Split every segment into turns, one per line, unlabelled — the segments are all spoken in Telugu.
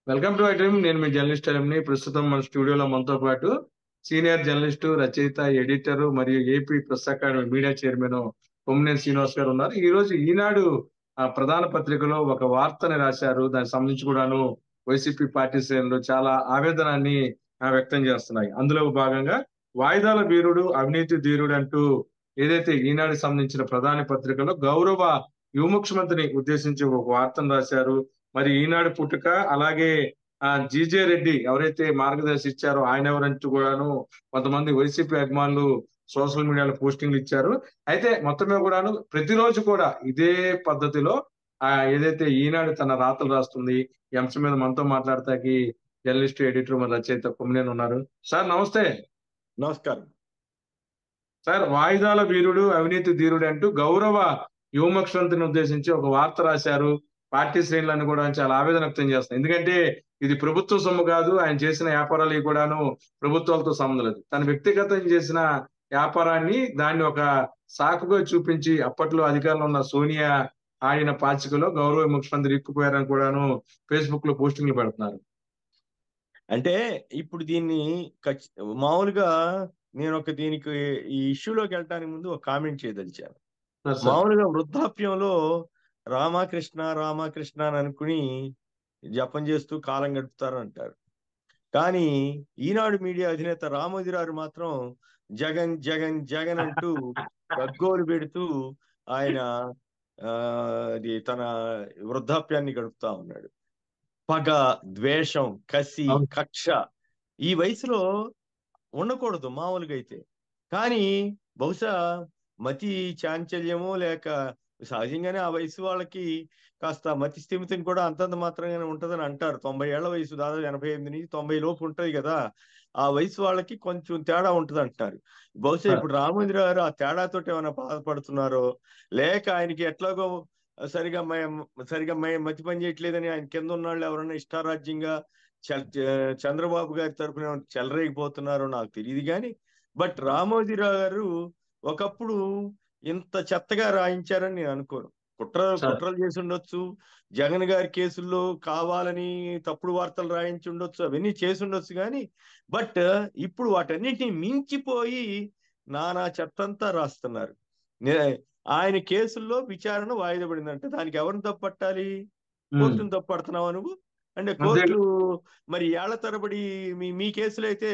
Welcome to I dream. నేను మీ జర్నలిస్ట్ ని ప్రస్తుతం మన స్టూడియోలో మనతో పాటు సీనియర్ జర్నలిస్టు, రచయిత, ఎడిటర్ మరియు AP press academy media chairman Kommineni Srinivas గారు ఉన్నారు. ఈ రోజు ఈనాడు ప్రధాన పత్రికలో ఒక వార్తని రాశారు. దానికి సంబంధించి కూడాను వైసీపీ పార్టీ శ్రేణులు చాలా ఆవేదనాన్ని వ్యక్తం చేస్తున్నాయి. అందులో భాగంగా వాయిదాల వీరుడు, అవినీతి ధీరుడు అంటూ ఏదైతే ఈనాడుకి సంబంధించిన ప్రధాన పత్రికలో గౌరవ యువ ముఖ్యమంత్రిని ఉద్దేశించి ఒక వార్తను రాశారు. మరి ఈనాడు పుట్టుక, అలాగే జీజే రెడ్డి ఎవరైతే మార్గదర్శి ఇచ్చారో ఆయన ఎవరంటూ కూడాను కొంతమంది వైసీపీ అభిమానులు సోషల్ మీడియాలో పోస్టింగ్లు ఇచ్చారు. అయితే మొత్తం మీద కూడాను ప్రతిరోజు కూడా ఇదే పద్ధతిలో ఏదైతే ఈనాడు తన రాతలు రాస్తుంది. ఈ అంశం మీద మనతో మాట్లాడతాకి జర్నలిస్ట్, ఎడిటర్ మరి రచయిత కొమ్మినేని ఉన్నారు. సార్ నమస్తే.
నమస్కారం
సార్, వాయిదాల వీరుడు, అవినీతి ధీరుడు అంటూ గౌరవ యువ ముఖ్యమంత్రిని ఉద్దేశించి ఒక వార్త రాశారు. పార్టీ శ్రేణులను కూడా చాలా ఆవేదన వ్యక్తం చేస్తాయి. ఎందుకంటే ఇది ప్రభుత్వ సొమ్ము కాదు. ఆయన చేసిన వ్యాపారాలు కూడాను ప్రభుత్వాలతో సంబంధం లేదు. తన వ్యక్తిగతం చేసిన వ్యాపారాన్ని దాన్ని ఒక సాకుగా చూపించి అప్పట్లో అధికారంలో ఉన్న సోనియా ఆడిన పాచికలో గౌరవ ముఖ్యమంత్రి ఇక్కుపోయారని కూడాను ఫేస్బుక్ లో పోస్టింగ్లు పెడుతున్నారు.
అంటే ఇప్పుడు దీన్ని మామూలుగా నేను దీనికి ఈ ఇష్యూలోకి వెళ్ళటానికి ముందు ఒక కామెంట్ చేయదలిచాను. మామూలుగా వృద్ధాప్యంలో రామకృష్ణ రామకృష్ణ అని అనుకుని జపం చేస్తూ కాలం గడుపుతారు అంటారు. కానీ ఈనాడు మీడియా అధినేత రామోజీరావు మాత్రం జగన్ జగన్ జగన్ అంటూ గగ్గోలు పెడుతూ ఆయన తన వృద్ధాప్యాన్ని గడుపుతా ఉన్నాడు. పగ, ద్వేషం, కసి, కక్ష ఈ వయసులో ఉండకూడదు మామూలుగా అయితే. కానీ బహుశా మతి చాంచల్యమో లేక సహజంగానే ఆ వయసు వాళ్ళకి కాస్త మతి స్థిమితం కూడా అంతంత మాత్రంగానే ఉంటదని అంటారు. 90 ఏళ్ల వయసు, దాదాపు 88 నుంచి 90 లోపు ఉంటది కదా. ఆ వయసు వాళ్ళకి కొంచెం తేడా ఉంటది అంటారు. బహుశా ఇప్పుడు రామోజీరావు గారు ఆ తేడాతోటి ఏమైనా బాధపడుతున్నారో, లేక ఆయనకి ఎట్లాగో సరిగా మతి పని చేయట్లేదని ఆయన కింద ఉన్న వాళ్ళు ఎవరైనా ఇష్టారాజ్యంగా చంద్రబాబు గారి తరఫున చెలరేగిపోతున్నారో నాకు తెలియదు. కానీ బట్ రామోజీరావు గారు ఒకప్పుడు ఇంత చెత్తగా రాయించారని నేను అనుకోను. కుట్రలు చేసి ఉండొచ్చు, జగన్ గారి కేసుల్లో కావాలని తప్పుడు వార్తలు రాయించి ఉండొచ్చు, అవన్నీ చేసి ఉండొచ్చు. కానీ బట్ ఇప్పుడు వాటన్నిటిని మించిపోయి నానా చెత్తంతా రాస్తున్నారు. ఆయన కేసుల్లో విచారణ వాయిదా పడిందంటే దానికి ఎవరిని తప్పట్టాలి? కోర్టును తప్పడుతున్నావా నువ్వు? అంటే కోర్టు మరి ఏళ్ల తరబడి మీ కేసులు అయితే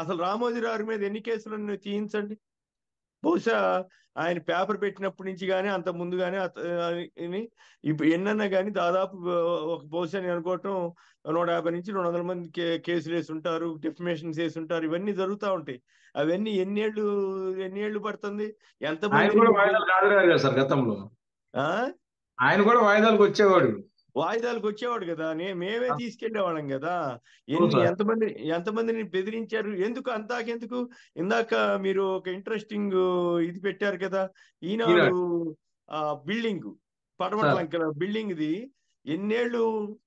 అసలు రామోజీరావు మీద ఎన్ని కేసులు తీయించండి. బహుశా ఆయన పేపర్ పెట్టినప్పటి నుంచి కానీ అంత ముందు కానీ ఇప్పుడు ఎన్నన్నా కానీ దాదాపు బహుశా నేను అనుకోవటం 150 నుంచి 200 మంది కేసులు వేసి ఉంటారు, డిఫమేషన్స్ వేసి ఉంటారు. ఇవన్నీ జరుగుతూ ఉంటాయి. అవన్నీ ఎన్ని ఏళ్ళు పడుతుంది? ఎంతమంది
గతంలో ఆయన కూడా వాయిదాలకు వచ్చేవాడు
కదా. మేమే తీసుకెళ్లేవాళ్ళం కదా. ఎంతమందిని బెదిరించారు? ఎందుకు అంతాకెందుకు? ఇందాక మీరు ఒక ఇంట్రెస్టింగ్ ఇది పెట్టారు కదా, ఈనాడు బిల్డింగ్ పడమట్లంకల బిల్డింగ్ది ఎన్నేళ్లు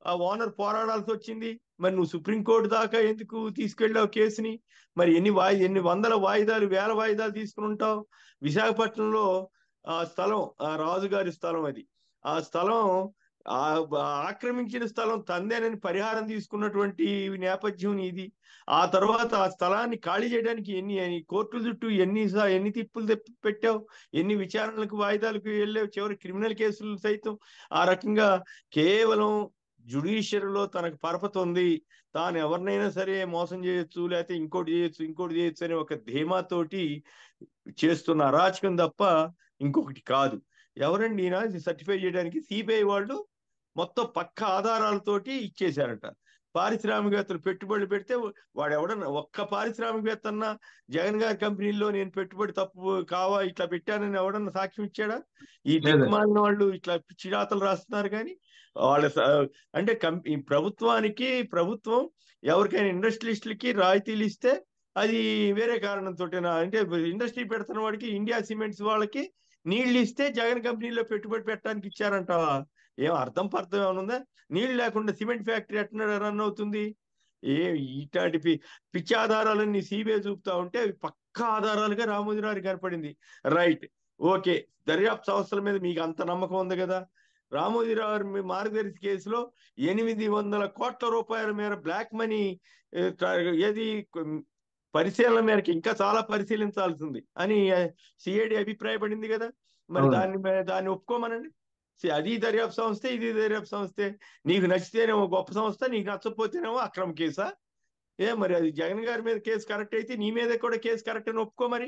ఆ ఓనర్ పోరాడాల్సి వచ్చింది. మరి నువ్వు సుప్రీంకోర్టు దాకా ఎందుకు తీసుకెళ్ళావు కేసుని? మరి ఎన్ని వందల వాయిదాలు, వేల వాయిదాలు తీసుకుని ఉంటావు? విశాఖపట్నంలో ఆ స్థలం, ఆ రాజుగారి స్థలం, ఆ స్థలం ఆక్రమించిన స్థలం తందేనని పరిహారం తీసుకున్నటువంటి నేపథ్యం ఇది. ఆ తర్వాత ఆ స్థలాన్ని ఖాళీ చేయడానికి ఎన్ని కోర్టుల చుట్టూ ఎన్ని తిప్పులు పెట్టావు, ఎన్ని విచారణలకు వాయిదాలకు వెళ్ళావు, చివరి క్రిమినల్ కేసులు సైతం. ఆ రకంగా కేవలం జ్యుడిషియరీలో తనకు పరపతి ఉంది, తాను ఎవరినైనా సరే మోసం చేయొచ్చు, లేకపోతే ఇంకోటి చేయొచ్చు అనే ఒక ధీమాతోటి చేస్తున్న అరాచకం తప్ప ఇంకొకటి కాదు. ఎవరండి ఈయన సర్టిఫై చేయడానికి? సిబిఐ వాళ్ళు మొత్తం పక్క ఆధారాలతోటి ఇచ్చేశారట. పారిశ్రామికవేత్తలు పెట్టుబడులు పెడితే వాడు ఎవడన్నా ఒక్క పారిశ్రామికవేత్త అన్నా జగన్ గారి కంపెనీల్లో నేను పెట్టుబడి తప్పు ఇట్లా పెట్టానని ఎవడన్నా సాక్ష్యం ఇచ్చాడా? ఈ దిక్కుమాలిన వాళ్ళు ఇట్లా పిచ్చిరాతలు రాస్తున్నారు. కానీ వాళ్ళ అంటే ప్రభుత్వం ఎవరికైనా ఇండస్ట్రియలిస్టులకి రాయితీలు ఇస్తే అది వేరే కారణంతోటేనా? అంటే ఇండస్ట్రీ పెడుతున్న వాడికి, ఇండియా సిమెంట్స్ వాళ్ళకి నీళ్లు ఇస్తే జగన్ కంపెనీలో పెట్టుబడి పెట్టడానికి ఇచ్చారంటావా? ఏం అర్థం ఏమైనా ఉందా? నీళ్లు లేకుండా సిమెంట్ ఫ్యాక్టరీ ఎట్లా రన్ అవుతుంది? ఇట్లాంటి పిచ్చి ఆధారాలన్నీ సిబిఐ చూపుతా ఉంటే అవి పక్కా ఆధారాలుగా రామోజీరావు కనపడింది. రైట్, ఓకే, దర్యాప్తు సంస్థల మీద మీకు అంత నమ్మకం ఉంది కదా. రామోజీరావు మార్గదర్శి కేసులో 800 కోట్ల రూపాయల మేర బ్లాక్ మనీ ఏది పరిశీలన మేరకు ఇంకా చాలా పరిశీలించాల్సింది అని సిఐడి అభిప్రాయపడింది కదా. మరి దాన్ని ఒప్పుకోమనండి. అది దర్యాప్తు సంస్థే, ఇది దర్యాప్తు సంస్థే. నీకు నచ్చితేనేమో గొప్ప సంస్థ, నీకు నచ్చకపోతేనేమో అక్రమ కేసా? మరి అది జగన్ గారి మీద కేసు కరెక్ట్ అయితే నీ మీద కూడా కేసు కరెక్ట్ అని ఒప్పుకో. మరి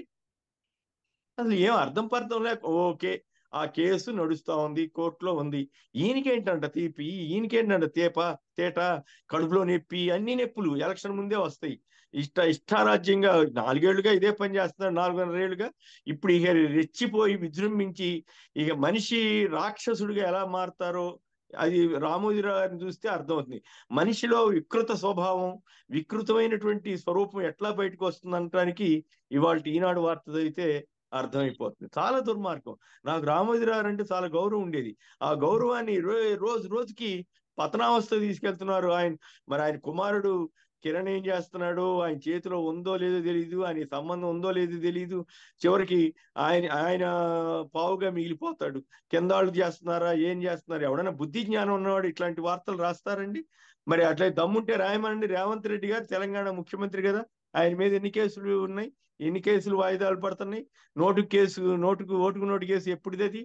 అసలు ఏం అర్థం పర్థం లేక ఓకే ఆ కేసు నడుస్తా ఉంది, కోర్టులో ఉంది. ఈయనకేంటంట తీపి, ఈయనకేంటంట తేట, కడుపులో నొప్పి, అన్ని నొప్పులు ఎలక్షన్ ముందే వస్తాయి. ఇష్టారాజ్యంగా 4 ఏళ్లుగా ఇదే పని చేస్తున్నాడు, 4.5 ఏళ్లుగా. ఇప్పుడు ఇక రెచ్చిపోయి విజృంభించి ఇక మనిషి రాక్షసుడిగా ఎలా మారుతారో అది రామోజీరావు గారిని చూస్తే అర్థమవుతుంది. మనిషిలో వికృత స్వభావం, వికృతమైనటువంటి స్వరూపం ఎట్లా బయటకు వస్తుందనటానికి ఇవాళ ఈనాడు వార్త చదివితే అర్థమైపోతుంది. చాలా దుర్మార్గం. నాకు రామోజీరావు అంటే చాలా గౌరవం ఉండేది. ఆ గౌరవాన్ని రోజుకి పతనావస్థ తీసుకెళ్తున్నారు. ఆయన కుమారుడు కిరణ్ ఏం చేస్తున్నాడు, ఆయన చేతిలో ఉందో లేదో తెలియదు, ఆయన సంబంధం ఉందో లేదో తెలియదు. చివరికి ఆయన పావుగా మిగిలిపోతాడు. కిందాళ్ళు చేస్తున్నారా, ఏం చేస్తున్నారు? ఎవడైనా బుద్ధి జ్ఞానం ఉన్నవాడు ఇట్లాంటి వార్తలు రాస్తారండి? మరి అట్లా దమ్ముంటే రాయమనండి. రేవంత్ రెడ్డి గారు తెలంగాణ ముఖ్యమంత్రి కదా, ఆయన మీద ఎన్ని కేసులు ఉన్నాయి, ఎన్ని కేసులు వాయిదాలు పడుతున్నాయి? ఓటుకు నోటు కేసు ఎప్పుడుది?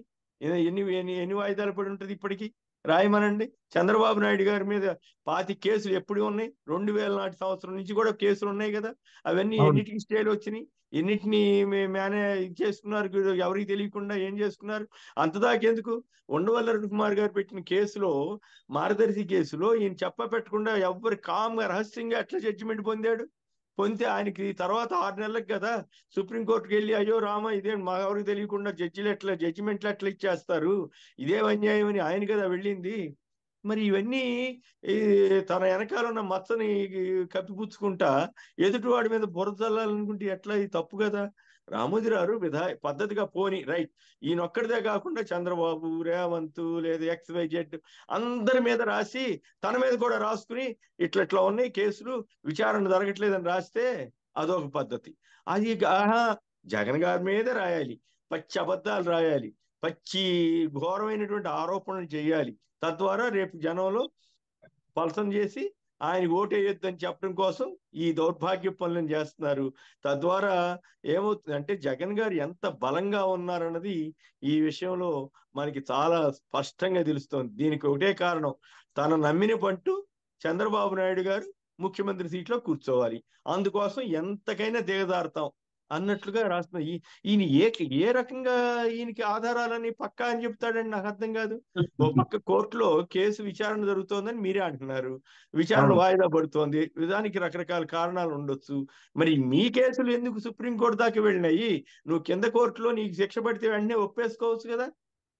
ఎన్ని వాయిదాలు పడి ఉంటుంది ఇప్పటికీ? రాయమనండి. చంద్రబాబు నాయుడు గారి మీద 25 కేసులు ఎప్పుడు ఉన్నాయి? 2000 సంవత్సరం నుంచి కూడా కేసులు ఉన్నాయి కదా. అవన్నీ ఎన్నిటికి స్టేలు వచ్చినాయి? ఎన్నిటిని చేసుకున్నారు? ఎవరికి తెలియకుండా ఏం చేసుకున్నారు? అంతదాకెందుకు? ఉండవల్లి అరుణ్ కుమార్ గారు పెట్టిన కేసులో, మార్గదర్శి కేసులో ఈయన పెట్టకుండా ఎవరు కామ్గా రహస్యంగా ఎట్లా జడ్జిమెంట్ పొందితే ఆయనకి తర్వాత 6 నెలలకు కదా సుప్రీంకోర్టుకి వెళ్ళి అయ్యో రామ ఇదే మా ఎవరికి తెలియకుండా జడ్జిమెంట్లు ఎట్లా ఇచ్చేస్తారు, ఇదే అన్యాయం అని ఆయన కదా వెళ్ళింది. మరి ఇవన్నీ తన వెనకాల ఉన్న మచ్చని కప్పిపుచ్చుకుంటా ఎదుటివాడి మీద బురద చల్లాలనుకుంటే ఎట్లా? ఇది తప్పు కదా. రామోజీరావు పద్ధతిగా పోని రైట్, ఈయనొక్కడిదే కాకుండా చంద్రబాబు, రేవంత్ లేదా XYZ అందరి మీద రాసి తన మీద కూడా రాసుకుని ఇట్లా ఉన్నాయి కేసులు, విచారణ జరగట్లేదని రాస్తే అదొక పద్ధతి. అది జగన్ గారి మీద రాయాలి, పచ్చి అబద్ధాలు రాయాలి, పచ్చి ఘోరమైనటువంటి ఆరోపణలు చేయాలి. తద్వారా రేపు జనంలో పలసం చేసి ఆయన ఓటేయొద్దని చెప్పడం కోసం ఈ దౌర్భాగ్య పనులను చేస్తున్నారు. తద్వారా ఏమవుతుందంటే జగన్ గారు ఎంత బలంగా ఉన్నారన్నది ఈ విషయంలో మనకి చాలా స్పష్టంగా తెలుస్తోంది. దీనికి ఒకటే కారణం, తన నమ్మిన పంటు చంద్రబాబు నాయుడు గారు ముఖ్యమంత్రి సీట్లో కూర్చోవాలి, అందుకోసం ఎంతకైనా దిగజారుతాం అన్నట్లుగా రాస్తున్నారు. ఈయన ఏ రకంగా ఈయనకి ఆధారాలని పక్కా అని చెప్తాడండి? నాకు అర్థం కాదు. ఓ పక్క కోర్టులో కేసు విచారణ జరుగుతోందని మీరే అంటున్నారు, విచారణ వాయిదా పడుతోంది, దానికి రకరకాల కారణాలు ఉండొచ్చు. మరి మీ కేసులు ఎందుకు సుప్రీంకోర్టు దాకా వెళ్ళినాయి? నువ్వు కింద కోర్టులో నీకు శిక్ష పడితే వెంటనే ఒప్పేసుకోవచ్చు కదా.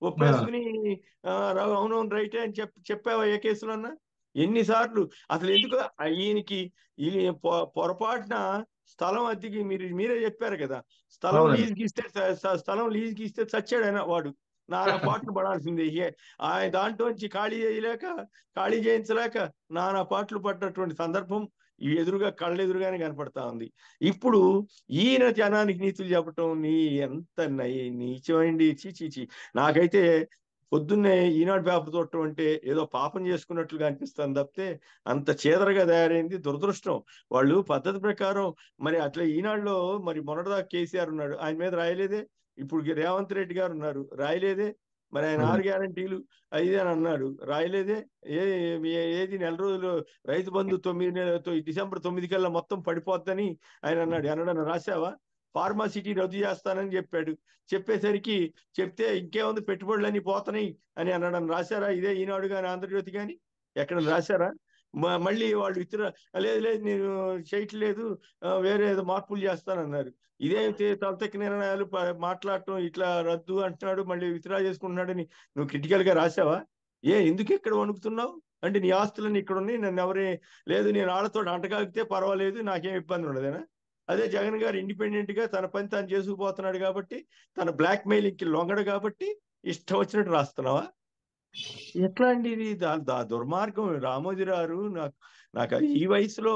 ఒప్పేసుకుని అవునవును రైటే అని చెప్పావా ఏ కేసులో అన్నా? ఎన్నిసార్లు అసలు ఎందుకు ఈయనకి పొరపాటున స్థలం అద్దెకి మీరే చెప్పారు కదా, స్థలం లీజుకి ఇస్తే చచ్చాడు ఆయన వాడు, నానా పాటలు పడాల్సిందే. ఆయన దాంట్లోంచి ఖాళీ చేయించలేక నానా పాటలు పడ్డటువంటి సందర్భం ఈ కళ్ళెదురుగానే కనపడతా ఉంది. ఇప్పుడు ఈయన జనానికి నీతులు చెప్పటం ఎంత నీచమైంది. చీచీ. నాకైతే పొద్దున్నే ఈనాడు పేపర్ చూడటం అంటే ఏదో పాపం చేసుకున్నట్లుగా అనిపిస్తుంది తప్పితే అంత చీదరగా తయారైంది. దురదృష్టం. వాళ్ళు పద్ధతి ప్రకారం మరి అట్లా ఈనాడులో మరి మొన్నటిదాకా కేసీఆర్ ఉన్నాడు, ఆయన మీద రాయలేదే. ఇప్పుడు రేవంత్ రెడ్డి గారు ఉన్నారు, రాయలేదే. మరి ఆయన 6 గ్యారంటీలు అదే అని అన్నాడు, రాయలేదే. ఏది నెల రోజులు రైతు బంధు డిసెంబర్ 9 కల్లా మొత్తం పడిపోద్దని ఆయన అన్నాడు, ఎన్నడన్నా రాశావా? ఫార్మాసిటీ రద్దు చేస్తానని చెప్పేసరికి చెప్తే ఇంకేముంది పెట్టుబడులన్నీ పోతున్నాయి అని అన్నాడని రాశారా? ఇదే ఈనాడు కానీ ఆంధ్రజ్యోతి కానీ ఎక్కడ రాశారా? మళ్ళీ వాళ్ళు లేదు నేను చేయట్లేదు, వేరే ఏదో మార్పులు చేస్తానన్నారు. ఇదేమైతే తలతెక్క నిర్ణయాలు మాట్లాడటం, ఇట్లా రద్దు అంటున్నాడు మళ్ళీ విత్డ్రా చేసుకుంటున్నాడని నువ్వు క్రిటికల్ గా రాశావా? ఎందుకు ఇక్కడ వణుకుతున్నావు? అంటే నీ ఆస్తులన్నీ ఇక్కడ ఉన్నాయి, నన్ను లేదు నేను ఆడతో అంటగలిగితే పర్వాలేదు, నాకేం ఇబ్బంది ఉండదేనా? అదే జగన్ గారు ఇండిపెండెంట్ గా తన పని తాను చేసుకుపోతున్నాడు కాబట్టి, తన బ్లాక్ మెయిలింగ్ కి లొంగడు కాబట్టి ఇష్టం వచ్చినట్టు రాస్తున్నావా? ఎట్లా అండి ఇది? దుర్మార్గం. రామోజీరావు నాకు ఈ వయసులో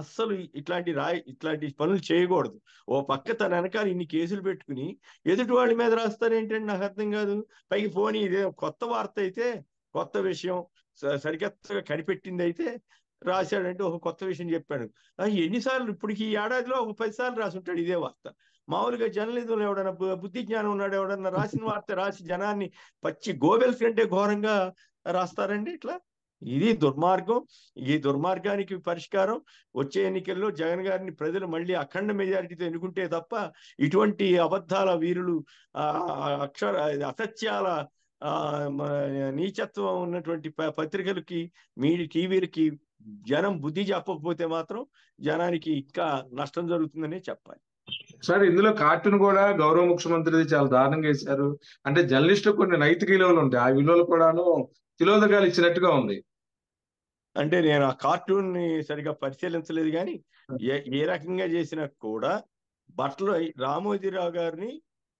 అస్సలు ఇట్లాంటి పనులు చేయకూడదు. ఓ పక్క తన వెనకాల ఇన్ని కేసులు పెట్టుకుని ఎదుటి వాళ్ళ మీద రాస్తారేంటండి, నాకు అర్థం కాదు. పైకి పోనీ ఇదే కొత్త వార్త అయితే, కొత్త విషయం సరికొత్తగా కనిపెట్టింది అయితే రాశాడంటే ఒక కొత్త విషయం చెప్పాడు. ఎన్నిసార్లు ఇప్పటికి ఈ ఏడాదిలో ఒక 10 సార్లు రాసి ఉంటాడు ఇదే వార్త. మామూలుగా జర్నలిజంలో ఎవడన్నా బుద్ధి జ్ఞానం ఉన్నాడు, ఎవడన్నా రాసిన వార్త రాసి జనాన్ని పచ్చి గోబెల్స్ కంటే ఘోరంగా రాస్తారండి ఇట్లా. ఇది దుర్మార్గం. ఈ దుర్మార్గానికి పరిష్కారం వచ్చే ఎన్నికల్లో జగన్ గారిని ప్రజలు మళ్ళీ అఖండ మెజారిటీతో ఎన్నుకుంటే తప్ప ఇటువంటి అబద్ధాల వీరులు, అసత్యాల నీచత్వం ఉన్నటువంటి పత్రికలకి, టీవీలకి జనం బుద్ధి చెప్పకపోతే మాత్రం జనానికి ఇంకా నష్టం జరుగుతుందనే చెప్పాలి.
సార్, ఇందులో కార్టూన్ కూడా గౌరవ ముఖ్యమంత్రిది చాలా దారుణంగా వేశారు. అంటే జర్నలిస్టు కొన్ని నైతిక విలువలు ఉంటాయి, ఆ విలువలు కూడాను తిలోదకాలు ఇచ్చినట్టుగా ఉంది.
అంటే నేను ఆ కార్టూన్ ని సరిగా పరిశీలించలేదు, కానీ ఏ రకంగా చేసినా కూడా బట్టలు రామోజీరావు గారిని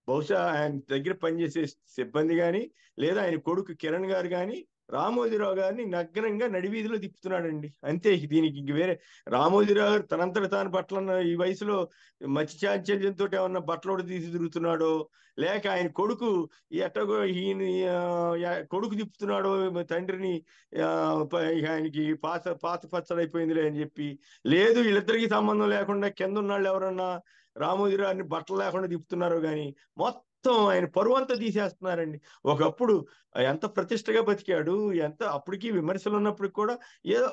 బహుశా ఆయన దగ్గర పనిచేసే సిబ్బంది కానీ లేదా ఆయన కొడుకు కిరణ్ గారు కానీ రామోజీరావు గారిని నగ్నంగా నడివీధిలో తిప్పుతున్నాడండి. అంతే. దీనికి వేరే రామోజీరావు గారు తనంతట తాను బట్టలు ఈ వయసులో మతి చాంచల్యంతో ఏమన్నా బట్టలు తీసి తిరుగుతున్నాడో, లేక ఆయన కొడుకు ఎట్టగో ఈయన కొడుకు తిప్పుతున్నాడో తండ్రిని, ఆయనకి పాత పచ్చడైపోయిందిలే అని చెప్పి, లేదు వీళ్ళిద్దరికి సంబంధం లేకుండా కింద ఉన్నాళ్ళు ఎవరన్నా రామోజీరావుని బట్టలు లేకుండా తిప్పుతున్నారు, కానీ మొత్తం ఆయన పరువంతా తీసేస్తున్నారండి. ఒకప్పుడు ఎంత ప్రతిష్టగా బతికాడు, ఎంత అప్పటికి విమర్శలు ఉన్నప్పటికి కూడా ఏదో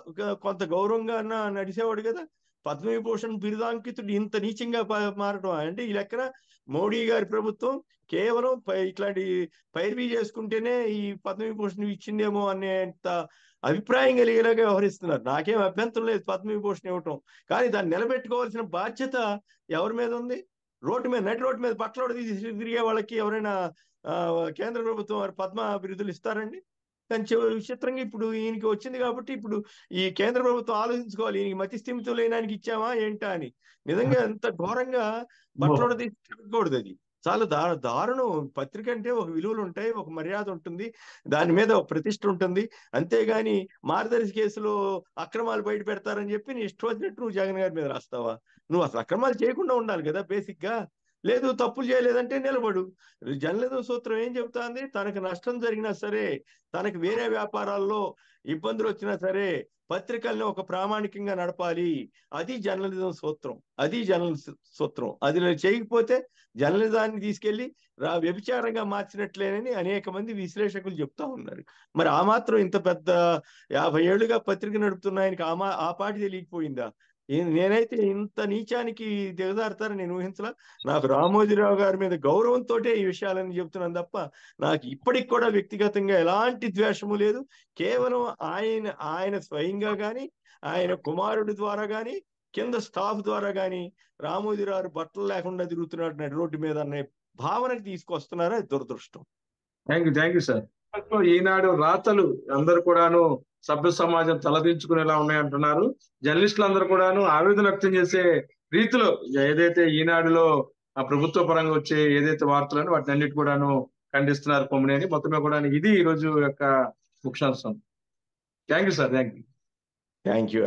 కొంత గౌరవంగా నడిచేవాడు కదా. పద్మవిభూషణ్ బిరుదాంకితుడు ఇంత నీచంగా మారడం అంటే ఈ లెక్కన మోడీ గారి ప్రభుత్వం కేవలం ఇట్లాంటి పైరవీ చేసుకుంటేనే ఈ పద్మవిభూషణ్ ఇచ్చిందేమో అనేంత అభిప్రాయం కలిగేలాగా వ్యవహరిస్తున్నారు. నాకేం అభ్యంతరం లేదు పద్మవిభూషణ్ ఇవ్వటం, కానీ దాన్ని నిలబెట్టుకోవాల్సిన బాధ్యత ఎవరి మీద ఉంది? నడి రోడ్డు మీద బట్టలు తిరిగే వాళ్ళకి ఎవరైనా కేంద్ర ప్రభుత్వం వారు పద్మ బిరుదులు ఇస్తారండి? కానీ విచిత్రంగా ఇప్పుడు ఈయనకి వచ్చింది కాబట్టి ఇప్పుడు ఈ కేంద్ర ప్రభుత్వం ఆలోచించుకోవాలి, ఈయనకి మతి స్థిమితం లేనానికి ఇచ్చామా ఏంటా అని. నిజంగా ఎంత ఘోరంగా బట్టలు తీసుకోకూడదు. అది చాలా దారుణం. పత్రిక అంటే ఒక విలువలు ఉంటాయి, ఒక మర్యాద ఉంటుంది, దాని మీద ఒక ప్రతిష్ట ఉంటుంది. అంతేగాని మార్గదర్శి కేసులో అక్రమాలు బయట పెడతారని చెప్పి నీ ఇష్టం వచ్చినట్టు నువ్వు జగన్ గారి మీద రాస్తావా? నువ్వు అసలు అక్రమాలు చేయకుండా ఉండాలి కదా బేసిక్ గా. లేదు తప్పులు చేయలేదంటే నిలబడు. జర్నలిజం సూత్రం ఏం చెబుతాంది? తనకు నష్టం జరిగినా సరే, తనకు వేరే వ్యాపారాల్లో ఇబ్బందులు వచ్చినా సరే పత్రికల్ని ఒక ప్రామాణికంగా నడపాలి. అది జర్నలిజం సూత్రం. అది చేయకపోతే జర్నలిజాన్ని తీసుకెళ్లి వ్యభిచారంగా మార్చినట్లేనని అనేక మంది విశ్లేషకులు చెప్తా ఉన్నారు. మరి ఆ మాత్రం ఇంత పెద్ద 50 ఏళ్లుగా పత్రిక నడుపుతున్నాయనికి ఆ పాటి తెలియకపోయిందా? నేనైతే ఇంత నీచానికి దిగజారుతారని నేను ఊహించలా. నాకు రామోజీరావు గారి మీద గౌరవంతో ఈ విషయాలని చెప్తున్నాను తప్ప నాకు ఇప్పటికి కూడా వ్యక్తిగతంగా ఎలాంటి ద్వేషము లేదు. కేవలం ఆయన స్వయంగా కానీ, ఆయన కుమారుడి ద్వారా కానీ, కింద స్టాఫ్ ద్వారా కానీ రామోజీరావు బట్టలు లేకుండా తిరుగుతున్నాడు రోడ్డు మీద అనే భావనకి తీసుకొస్తున్నారా? దురదృష్టం.
Thank you sir. ఈనాడు రాతలు అందరు కూడాను సభ్య సమాజం తలదించుకునేలా ఉన్నాయంటున్నారు. జర్నలిస్టులు అందరూ కూడాను ఆవేదన వ్యక్తం చేసే రీతిలో ఏదైతే ఈనాడులో ఆ ప్రభుత్వ పరంగా వచ్చే ఏదైతే వార్తలను వాటిని అన్నిటి కూడాను ఖండిస్తున్నారు కొమ్మినేని. మొత్తమే కూడా ఇది ఈ రోజు యొక్క ముఖ్యాంశం. Thank you sir. Thank you.